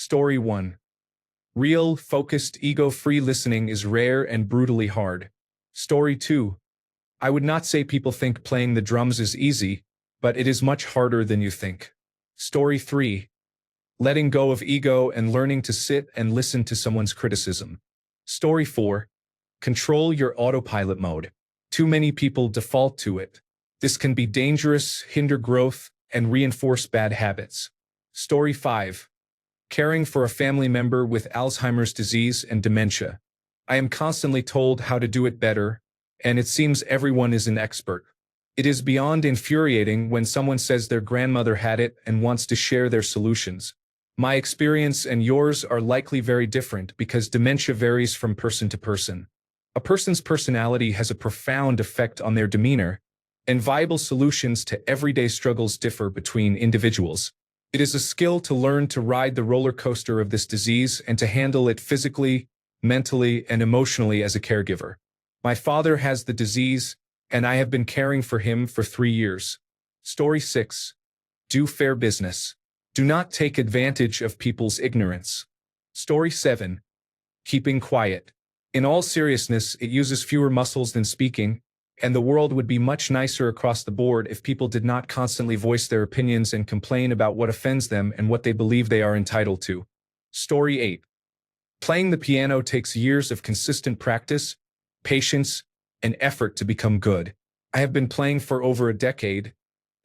Story 1. Real, focused, ego-free listening is rare and brutally hard. Story 2. I would not say people think playing the drums is easy, but it is much harder than you think. Story 3. Letting go of ego and learning to sit and listen to someone's criticism. Story 4. Control your autopilot mode. Too many people default to it. This can be dangerous, hinder growth, and reinforce bad habits. Story 5. Caring for a family member with Alzheimer's disease and dementia. I am constantly told how to do it better, and it seems everyone is an expert. It is beyond infuriating when someone says their grandmother had it and wants to share their solutions. My experience and yours are likely very different because dementia varies from person to person. A person's personality has a profound effect on their demeanor, and viable solutions to everyday struggles differ between individuals. It is a skill to learn to ride the roller coaster of this disease and to handle it physically, mentally, and emotionally as a caregiver. My father has the disease, and I have been caring for him for 3 years. Story 6. Do fair business. Do not take advantage of people's ignorance. Story 7. Keeping quiet. In all seriousness, it uses fewer muscles than speaking, and the world would be much nicer across the board if people did not constantly voice their opinions and complain about what offends them and what they believe they are entitled to. Story 8. Playing the piano takes years of consistent practice, patience, and effort to become good. I have been playing for over a decade,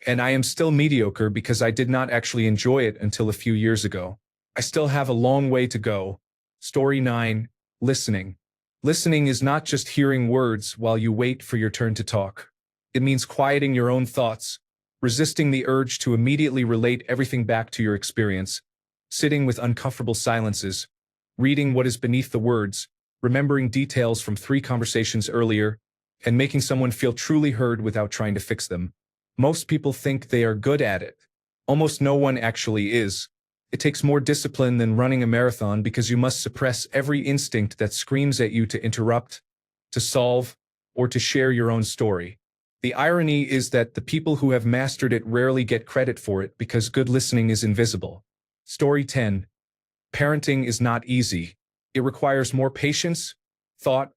and I am still mediocre because I did not actually enjoy it until a few years ago. I still have a long way to go. Story 9. Listening. Listening is not just hearing words while you wait for your turn to talk. It means quieting your own thoughts, resisting the urge to immediately relate everything back to your experience, sitting with uncomfortable silences, reading what is beneath the words, remembering details from 3 conversations earlier, and making someone feel truly heard without trying to fix them. Most people think they are good at it. Almost no one actually is. It takes more discipline than running a marathon because you must suppress every instinct that screams at you to interrupt, to solve, or to share your own story. The irony is that the people who have mastered it rarely get credit for it because good listening is invisible. Story 10. Parenting is not easy. It requires more patience, thought,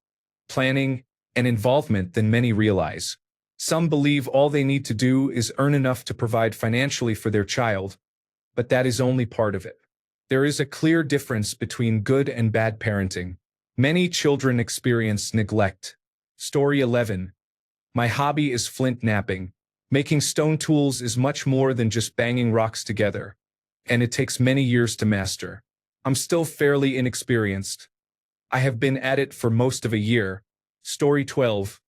planning, and involvement than many realize. Some believe all they need to do is earn enough to provide financially for their child, but that is only part of it. There is a clear difference between good and bad parenting. Many children experience neglect. Story 11. My hobby is flint knapping. Making stone tools is much more than just banging rocks together, and it takes many years to master. I'm still fairly inexperienced. I have been at it for most of a year. Story 12.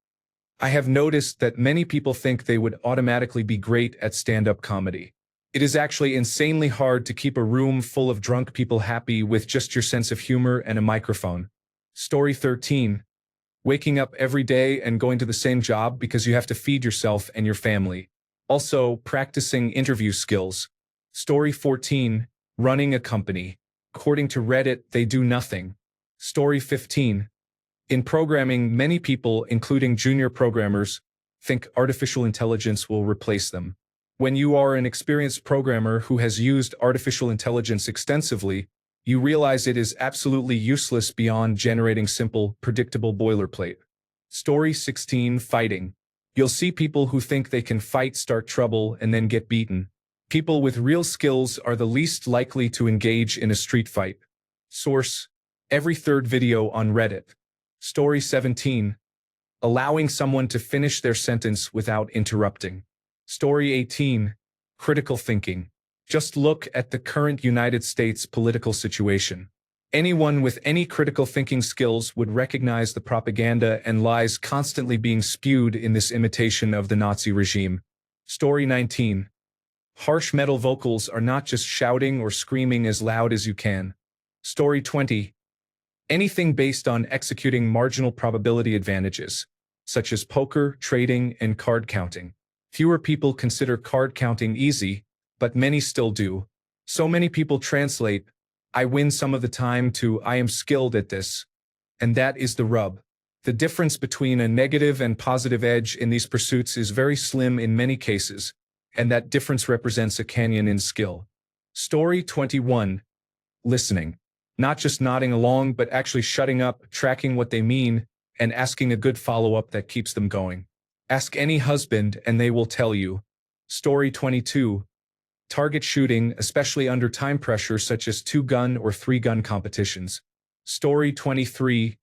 I have noticed that many people think they would automatically be great at stand-up comedy. It is actually insanely hard to keep a room full of drunk people happy with just your sense of humor and a microphone. Story 13. Waking up every day and going to the same job because you have to feed yourself and your family. Also, practicing interview skills. Story 14. Running a company. According to Reddit, they do nothing. Story 15. In programming, many people, including junior programmers, think artificial intelligence will replace them. When you are an experienced programmer who has used artificial intelligence extensively, you realize it is absolutely useless beyond generating simple, predictable boilerplate. Story 16. Fighting. You'll see people who think they can fight start trouble and then get beaten. People with real skills are the least likely to engage in a street fight. Source: every 3rd video on Reddit. Story 17. Allowing someone to finish their sentence without interrupting. Story 18. Critical thinking. Just look at the current United States political situation. Anyone with any critical thinking skills would recognize the propaganda and lies constantly being spewed in this imitation of the Nazi regime. Story 19. Harsh metal vocals are not just shouting or screaming as loud as you can. Story 20. Anything based on executing marginal probability advantages, such as poker, trading, and card counting. Fewer people consider card counting easy, but many still do. So many people translate, "I win some of the time" to "I am skilled at this." And that is the rub. The difference between a negative and positive edge in these pursuits is very slim in many cases, and that difference represents a canyon in skill. Story 21. listening. Not just nodding along, but actually shutting up, tracking what they mean, and asking a good follow-up that keeps them going. Ask any husband and they will tell you. Story 22. Target shooting, especially under time pressure such as 2-gun or 3-gun competitions. Story 23.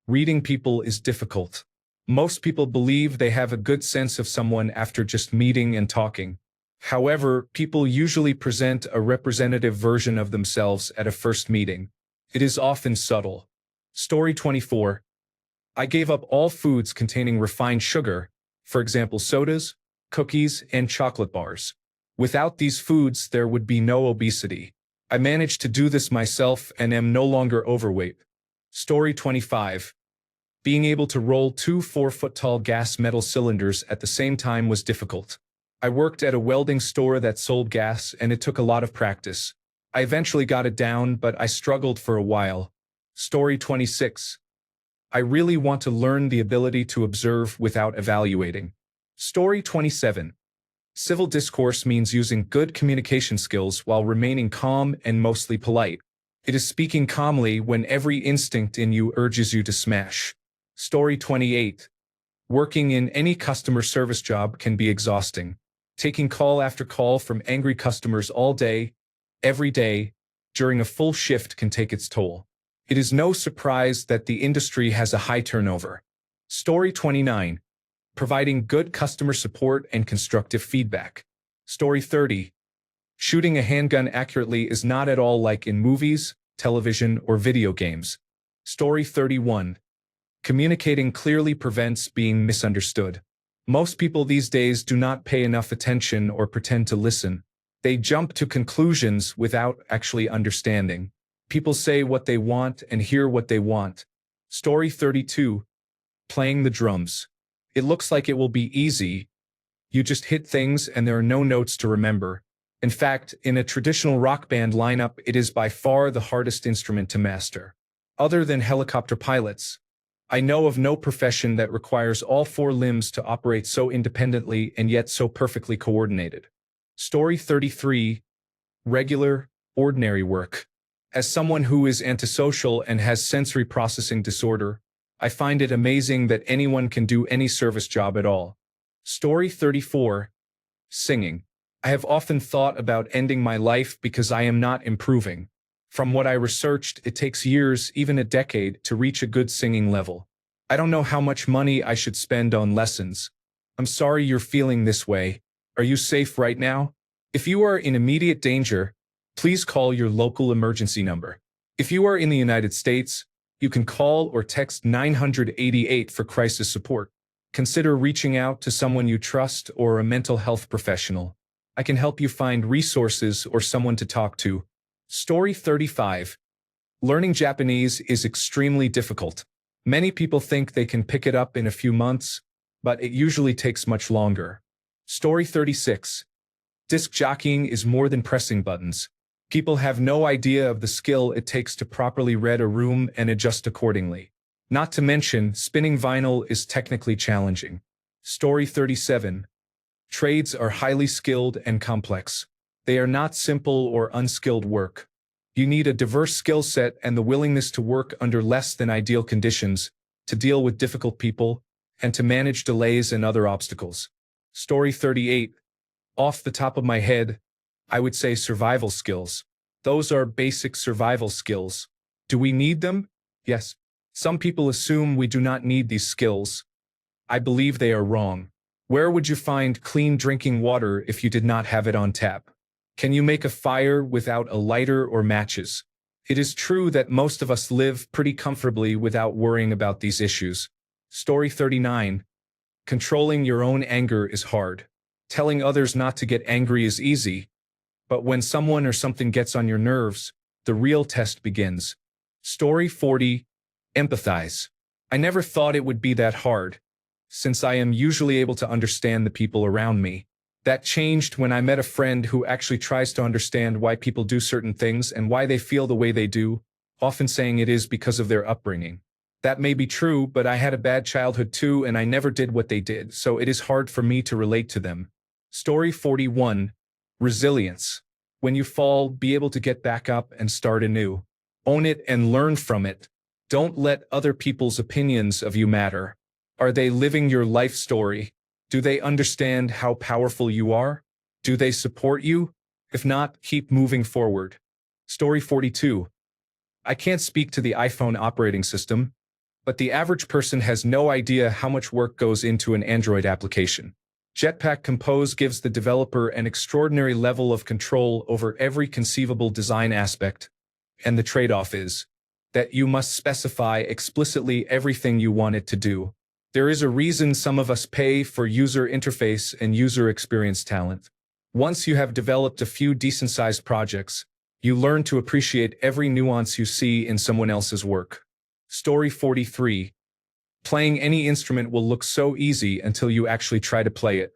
Reading people is difficult. Most people believe they have a good sense of someone after just meeting and talking. However, people usually present a representative version of themselves at a first meeting. It is often subtle. Story 24. I gave up all foods containing refined sugar, for example sodas, cookies, and chocolate bars. Without these foods, there would be no obesity. I managed to do this myself and am no longer overweight. Story 25. Being able to roll 2 4-foot-tall gas metal cylinders at the same time was difficult. I worked at a welding store that sold gas and it took a lot of practice. I eventually got it down, but I struggled for a while. Story 26. I really want to learn the ability to observe without evaluating. Story 27. Civil discourse means using good communication skills while remaining calm and mostly polite. It is speaking calmly when every instinct in you urges you to smash. Story 28. Working in any customer service job can be exhausting. Taking call after call from angry customers all day, every day, during a full shift can take its toll. It is no surprise that the industry has a high turnover. Story 29. Providing good customer support and constructive feedback. Story 30. Shooting a handgun accurately is not at all like in movies, television, or video games. Story 31. Communicating clearly prevents being misunderstood. Most people these days do not pay enough attention or pretend to listen. They jump to conclusions without actually understanding. People say what they want and hear what they want. Story 32. Playing the drums. It looks like it will be easy. You just hit things and there are no notes to remember. In fact, in a traditional rock band lineup, it is by far the hardest instrument to master. Other than helicopter pilots, I know of no profession that requires all 4 limbs to operate so independently and yet so perfectly coordinated. Story 33. Regular, ordinary work. As someone who is antisocial and has sensory processing disorder, I find it amazing that anyone can do any service job at all. Story 34. Singing. I have often thought about ending my life because I am not improving. From what I researched, it takes years, even a decade, to reach a good singing level. I don't know how much money I should spend on lessons. I'm sorry you're feeling this way. Are you safe right now? If you are in immediate danger, please call your local emergency number. If you are in the United States, you can call or text 988 for crisis support. Consider reaching out to someone you trust or a mental health professional. I can help you find resources or someone to talk to. Story 35. Learning Japanese is extremely difficult. Many people think they can pick it up in a few months, but it usually takes much longer. Story 36. Disc jockeying is more than pressing buttons. People have no idea of the skill it takes to properly read a room and adjust accordingly. Not to mention, spinning vinyl is technically challenging. Story 37. Trades are highly skilled and complex. They are not simple or unskilled work. You need a diverse skill set and the willingness to work under less than ideal conditions, to deal with difficult people, and to manage delays and other obstacles. Story 38. Off the top of my head, I would say survival skills. Those are basic survival skills. Do we need them? Yes. Some people assume we do not need these skills. I believe they are wrong. Where would you find clean drinking water if you did not have it on tap? Can you make a fire without a lighter or matches? It is true that most of us live pretty comfortably without worrying about these issues. Story 39. Controlling your own anger is hard. Telling others not to get angry is easy. But when someone or something gets on your nerves, the real test begins. Story 40. Empathize. I never thought it would be that hard, since I am usually able to understand the people around me. That changed when I met a friend who actually tries to understand why people do certain things and why they feel the way they do, often saying it is because of their upbringing. That may be true, but I had a bad childhood too and I never did what they did, so it is hard for me to relate to them. Story 41. Resilience. When you fall, be able to get back up and start anew. Own it and learn from it. Don't let other people's opinions of you matter. Are they living your life story? Do they understand how powerful you are? Do they support you? If not, keep moving forward. Story 42. I can't speak to the iPhone operating system, but the average person has no idea how much work goes into an Android application. Jetpack Compose gives the developer an extraordinary level of control over every conceivable design aspect, and the trade-off is that you must specify explicitly everything you want it to do. There is a reason some of us pay for user interface and user experience talent. Once you have developed a few decent-sized projects, you learn to appreciate every nuance you see in someone else's work. Story 43. Playing any instrument will look so easy until you actually try to play it.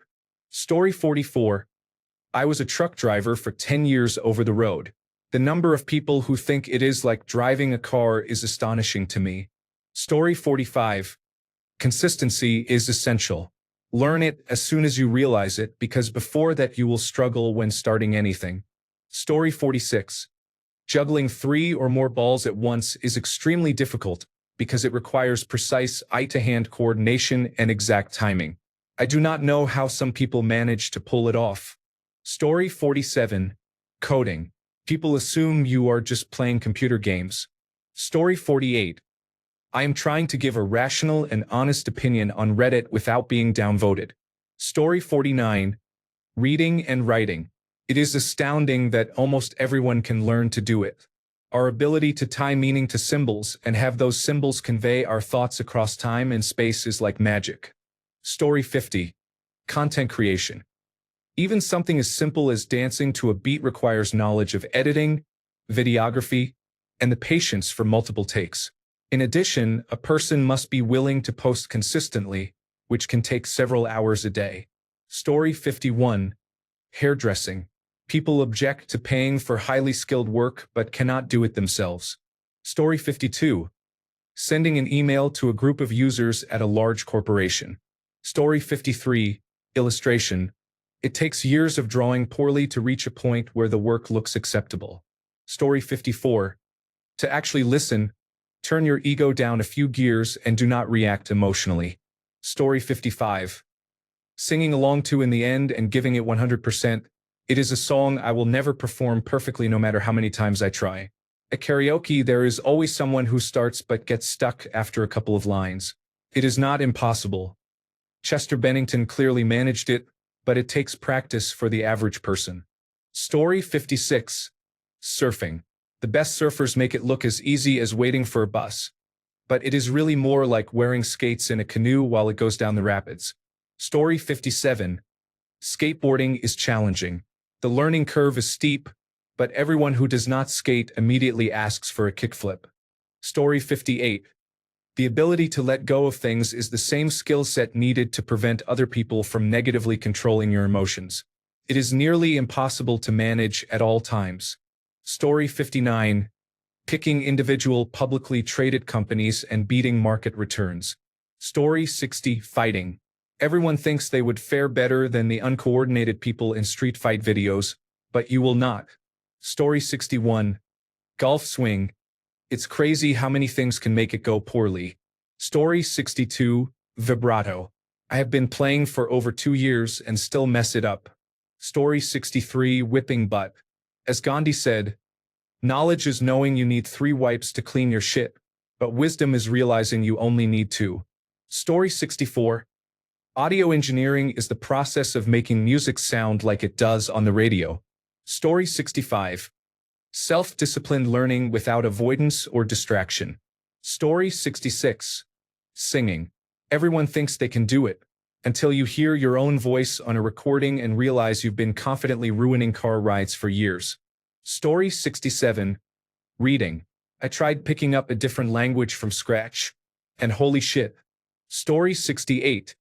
Story 44. I was a truck driver for 10 years over the road. The number of people who think it is like driving a car is astonishing to me. Story 45. Consistency is essential. Learn it as soon as you realize it, because before that you will struggle when starting anything. Story 46. Juggling 3 or more balls at once is extremely difficult because it requires precise eye-to-hand coordination and exact timing. I do not know how some people manage to pull it off. Story 47. Coding. People assume you are just playing computer games. Story 48. I am trying to give a rational and honest opinion on Reddit without being downvoted. Story 49. Reading and writing. It is astounding that almost everyone can learn to do it. Our ability to tie meaning to symbols and have those symbols convey our thoughts across time and space is like magic. Story 50. Content creation. Even something as simple as dancing to a beat requires knowledge of editing, videography, and the patience for multiple takes. In addition, a person must be willing to post consistently, which can take several hours a day. Story 51. Hairdressing. People object to paying for highly skilled work but cannot do it themselves. Story 52. Sending an email to a group of users at a large corporation. Story 53. Illustration. It takes years of drawing poorly to reach a point where the work looks acceptable. Story 54. To actually listen, turn your ego down a few gears and do not react emotionally. Story 55. Singing along to in the end and giving it 100%. It is a song I will never perform perfectly no matter how many times I try. At karaoke, there is always someone who starts but gets stuck after a couple of lines. It is not impossible. Chester Bennington clearly managed it, but it takes practice for the average person. Story 56. Surfing. The best surfers make it look as easy as waiting for a bus, but it is really more like wearing skates in a canoe while it goes down the rapids. Story 57. Skateboarding is challenging. The learning curve is steep, but everyone who does not skate immediately asks for a kickflip. Story 58. The ability to let go of things is the same skill set needed to prevent other people from negatively controlling your emotions. It is nearly impossible to manage at all times. Story 59. Picking individual publicly traded companies and beating market returns. Story 60. Fighting. Everyone thinks they would fare better than the uncoordinated people in street fight videos, but you will not. Story 61. Golf swing. It's crazy how many things can make it go poorly. Story 62. Vibrato. I have been playing for over 2 years and still mess it up. Story 63. Whipping butt. As Gandhi said, knowledge is knowing you need 3 wipes to clean your shit, but wisdom is realizing you only need 2. Story 64. Audio engineering is the process of making music sound like it does on the radio. Story 65. Self-disciplined learning without avoidance or distraction. Story 66. Singing. Everyone thinks they can do it, until you hear your own voice on a recording and realize you've been confidently ruining car rides for years. Story 67. Reading. I tried picking up a different language from scratch, and holy shit. Story 68.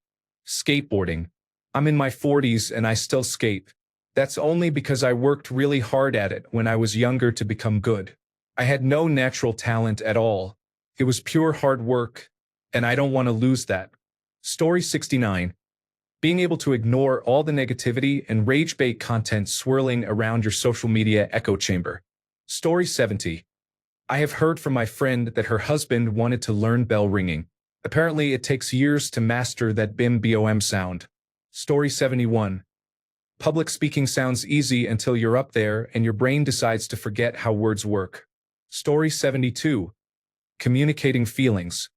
Skateboarding. I'm in my 40s and I still skate. That's only because I worked really hard at it when I was younger to become good. I had no natural talent at all. It was pure hard work, and I don't want to lose that. Story 69. Being able to ignore all the negativity and rage bait content swirling around your social media echo chamber. Story 70. I have heard from my friend that her husband wanted to learn bell ringing. Apparently, it takes years to master that bim sound. Story 71. Public speaking sounds easy until you're up there and your brain decides to forget how words work. Story 72. Communicating feelings.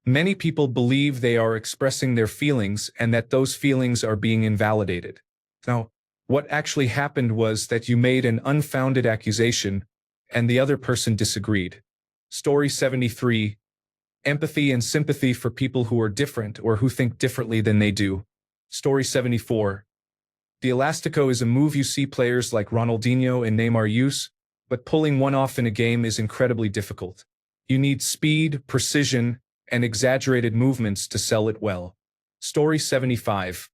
Many people believe they are expressing their feelings and that those feelings are being invalidated. Now, what actually happened was that you made an unfounded accusation and the other person disagreed. Story 73. Empathy and sympathy for people who are different or who think differently than they do. Story 74. The Elastico is a move you see players like Ronaldinho and Neymar use, but pulling one off in a game is incredibly difficult. You need speed, precision, and exaggerated movements to sell it well. Story 75.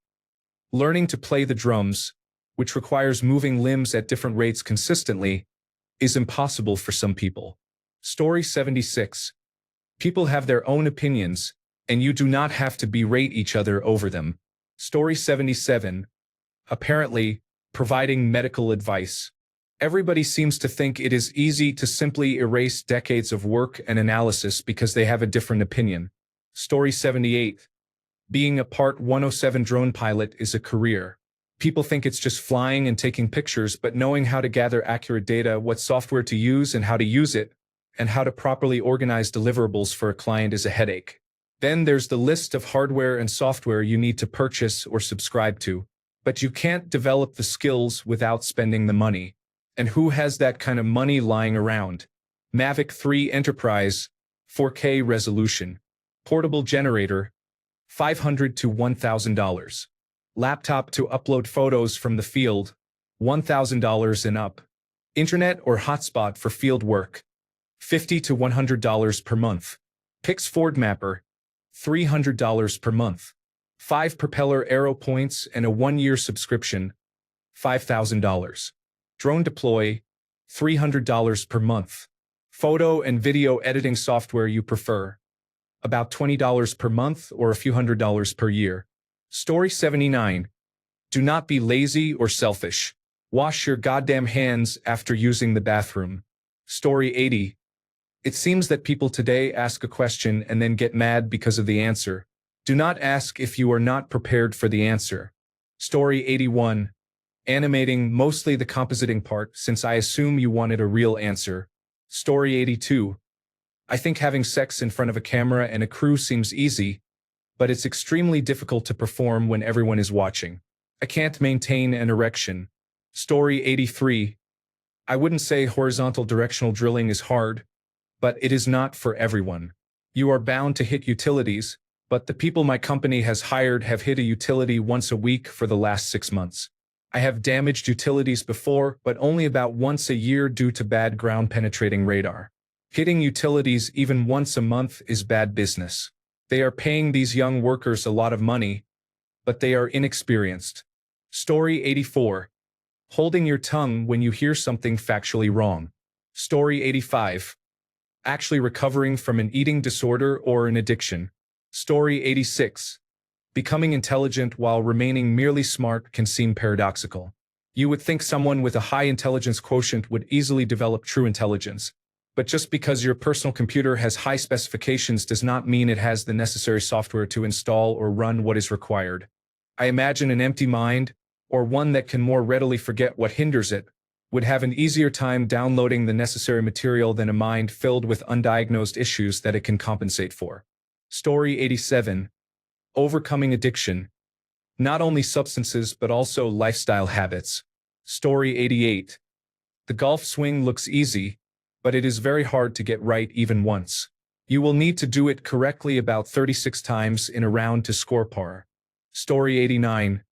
Learning to play the drums, which requires moving limbs at different rates consistently, is impossible for some people. Story 76. People have their own opinions, and you do not have to berate each other over them. Story 77. Apparently, providing medical advice. Everybody seems to think it is easy to simply erase decades of work and analysis because they have a different opinion. Story 78. Being a Part 107 drone pilot is a career. People think it's just flying and taking pictures, but knowing how to gather accurate data, what software to use and how to use it, and how to properly organize deliverables for a client is a headache. Then there's the list of hardware and software you need to purchase or subscribe to. But you can't develop the skills without spending the money. And who has that kind of money lying around? Mavic 3 Enterprise, 4K resolution. Portable generator, $500 to $1,000. Laptop to upload photos from the field, $1,000 and up. Internet or hotspot for field work, $50 to $100 per month. Pix Ford Mapper, $300 per month. 5 propeller arrow points and a 1-year subscription, $5,000. Drone Deploy, $300 per month. Photo and video editing software you prefer, about $20 per month or a few $100s per year. Story 79. Do not be lazy or selfish. Wash your goddamn hands after using the bathroom. Story 80. It seems that people today ask a question and then get mad because of the answer. Do not ask if you are not prepared for the answer. Story 81. Animating, mostly the compositing part, since I assume you wanted a real answer. Story 82. I think having sex in front of a camera and a crew seems easy, but it's extremely difficult to perform when everyone is watching. I can't maintain an erection. Story 83. I wouldn't say horizontal directional drilling is hard, but it is not for everyone. You are bound to hit utilities, but the people my company has hired have hit a utility once a week for the last 6 months. I have damaged utilities before, but only about once a year due to bad ground-penetrating radar. Hitting utilities even once a month is bad business. They are paying these young workers a lot of money, but they are inexperienced. Story 84. Holding your tongue when you hear something factually wrong. Story 85. Actually recovering from an eating disorder or an addiction. Story 86. Becoming intelligent while remaining merely smart can seem paradoxical. You would think someone with a high intelligence quotient would easily develop true intelligence. But just because your personal computer has high specifications does not mean it has the necessary software to install or run what is required. I imagine an empty mind, or one that can more readily forget what hinders it, would have an easier time downloading the necessary material than a mind filled with undiagnosed issues that it can compensate for. Story 87. Overcoming addiction. Not only substances but also lifestyle habits. Story 88. The golf swing looks easy, but it is very hard to get right even once. You will need to do it correctly about 36 times in a round to score par. Story 89.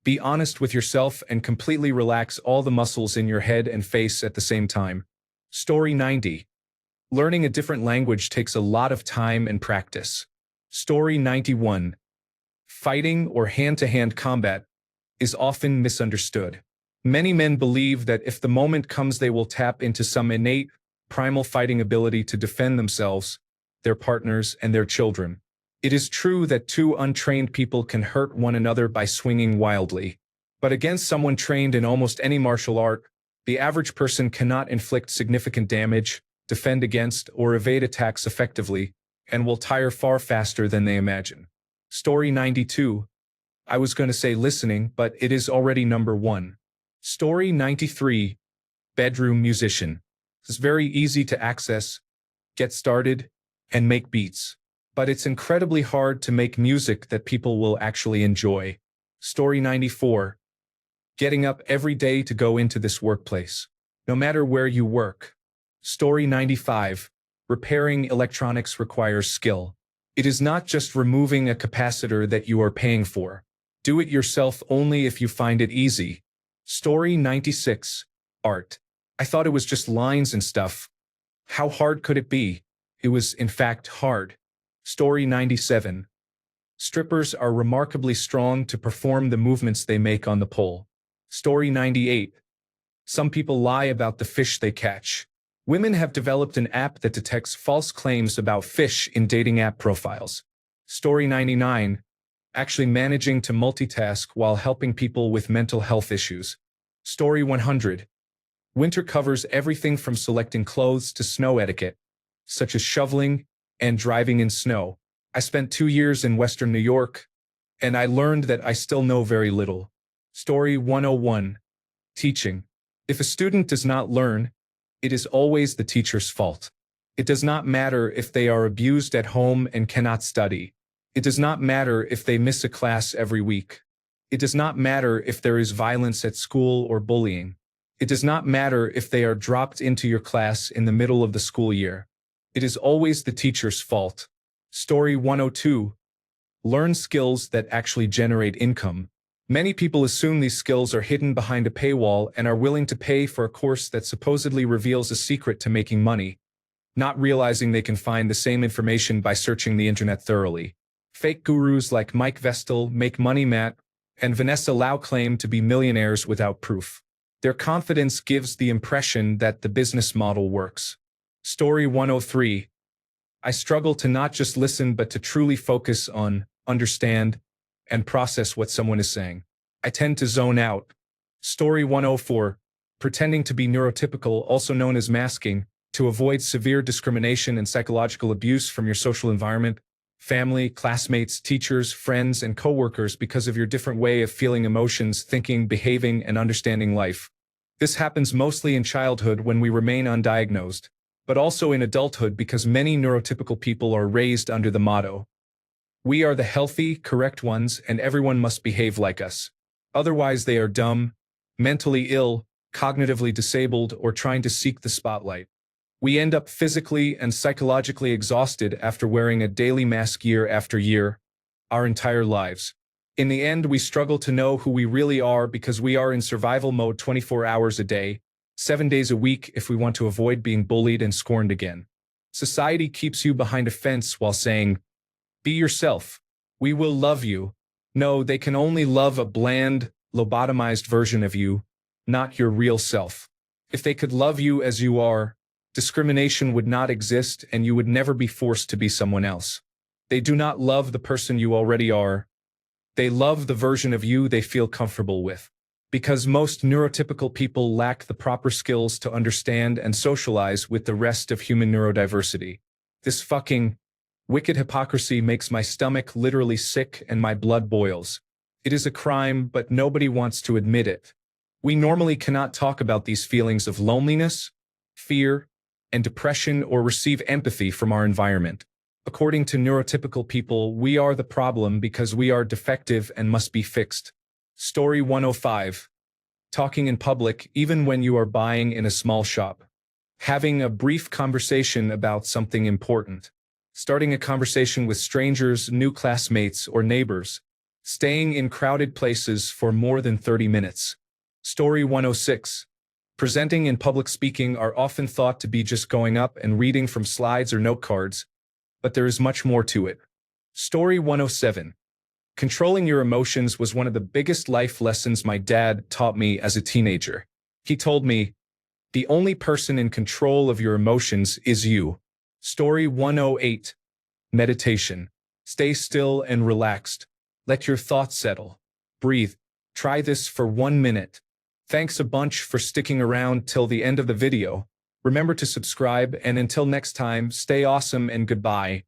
Be honest with yourself and completely relax all the muscles in your head and face at the same time. Story 90. Learning a different language takes a lot of time and practice. Story 91. Fighting or hand-to-hand combat is often misunderstood. Many men believe that if the moment comes they will tap into some innate, primal fighting ability to defend themselves, their partners, and their children. It is true that two untrained people can hurt one another by swinging wildly. But against someone trained in almost any martial art, the average person cannot inflict significant damage, defend against, or evade attacks effectively, and will tire far faster than they imagine. Story 92. I was going to say listening, but it is already number 1. Story 93. Bedroom musician. It's very easy to access, get started, and make beats. But it's incredibly hard to make music that people will actually enjoy. Story 94. Getting up every day to go into this workplace, no matter where you work. Story 95. Repairing electronics requires skill. It is not just removing a capacitor that you are paying for. Do it yourself only if you find it easy. Story 96. Art. I thought it was just lines and stuff. How hard could it be? It was, in fact, hard. Story 97. Strippers are remarkably strong to perform the movements they make on the pole. Story 98. Some people lie about the fish they catch. Women have developed an app that detects false claims about fish in dating app profiles. Story 99. Actually managing to multitask while helping people with mental health issues. Story 100. Winter covers everything from selecting clothes to snow etiquette, such as shoveling and driving in snow. I spent 2 years in Western New York, and I learned that I still know very little. Story 101. Teaching. If a student does not learn, it is always the teacher's fault. It does not matter if they are abused at home and cannot study. It does not matter if they miss a class every week. It does not matter if there is violence at school or bullying. It does not matter if they are dropped into your class in the middle of the school year. It is always the teacher's fault. Story 102. Learn skills that actually generate income. Many people assume these skills are hidden behind a paywall and are willing to pay for a course that supposedly reveals a secret to making money, not realizing they can find the same information by searching the internet thoroughly. Fake gurus like Mike Vestal, Make Money Matt, and Vanessa Lau claim to be millionaires without proof. Their confidence gives the impression that the business model works. Story 103. I struggle to not just listen but to truly focus on, understand, and process what someone is saying. I tend to zone out. Story 104. Pretending to be neurotypical, also known as masking, to avoid severe discrimination and psychological abuse from your social environment, family, classmates, teachers, friends, and coworkers because of your different way of feeling emotions, thinking, behaving, and understanding life. This happens mostly in childhood when we remain undiagnosed, but also in adulthood because many neurotypical people are raised under the motto, "We are the healthy, correct ones, and everyone must behave like us. Otherwise they are dumb, mentally ill, cognitively disabled, or trying to seek the spotlight." We end up physically and psychologically exhausted after wearing a daily mask year after year, our entire lives. In the end, we struggle to know who we really are because we are in survival mode 24 hours a day, 7 days a week if we want to avoid being bullied and scorned again. Society keeps you behind a fence while saying, "Be yourself. We will love you." No, they can only love a bland, lobotomized version of you, not your real self. If they could love you as you are, discrimination would not exist and you would never be forced to be someone else. They do not love the person you already are. They love the version of you they feel comfortable with. Because most neurotypical people lack the proper skills to understand and socialize with the rest of human neurodiversity. This fucking wicked hypocrisy makes my stomach literally sick and my blood boils. It is a crime, but nobody wants to admit it. We normally cannot talk about these feelings of loneliness, fear, and depression or receive empathy from our environment. According to neurotypical people, we are the problem because we are defective and must be fixed. Story 105. Talking in public, even when you are buying in a small shop. Having a brief conversation about something important. Starting a conversation with strangers, new classmates, or neighbors. Staying in crowded places for more than 30 minutes. Story 106. Presenting and public speaking are often thought to be just going up and reading from slides or note cards, but there is much more to it. Story 107. Controlling your emotions was one of the biggest life lessons my dad taught me as a teenager. He told me, "The only person in control of your emotions is you." Story 108. Meditation. Stay still and relaxed. Let your thoughts settle. Breathe. Try this for 1 minute. Thanks a bunch for sticking around till the end of the video. Remember to subscribe, and until next time, stay awesome and goodbye.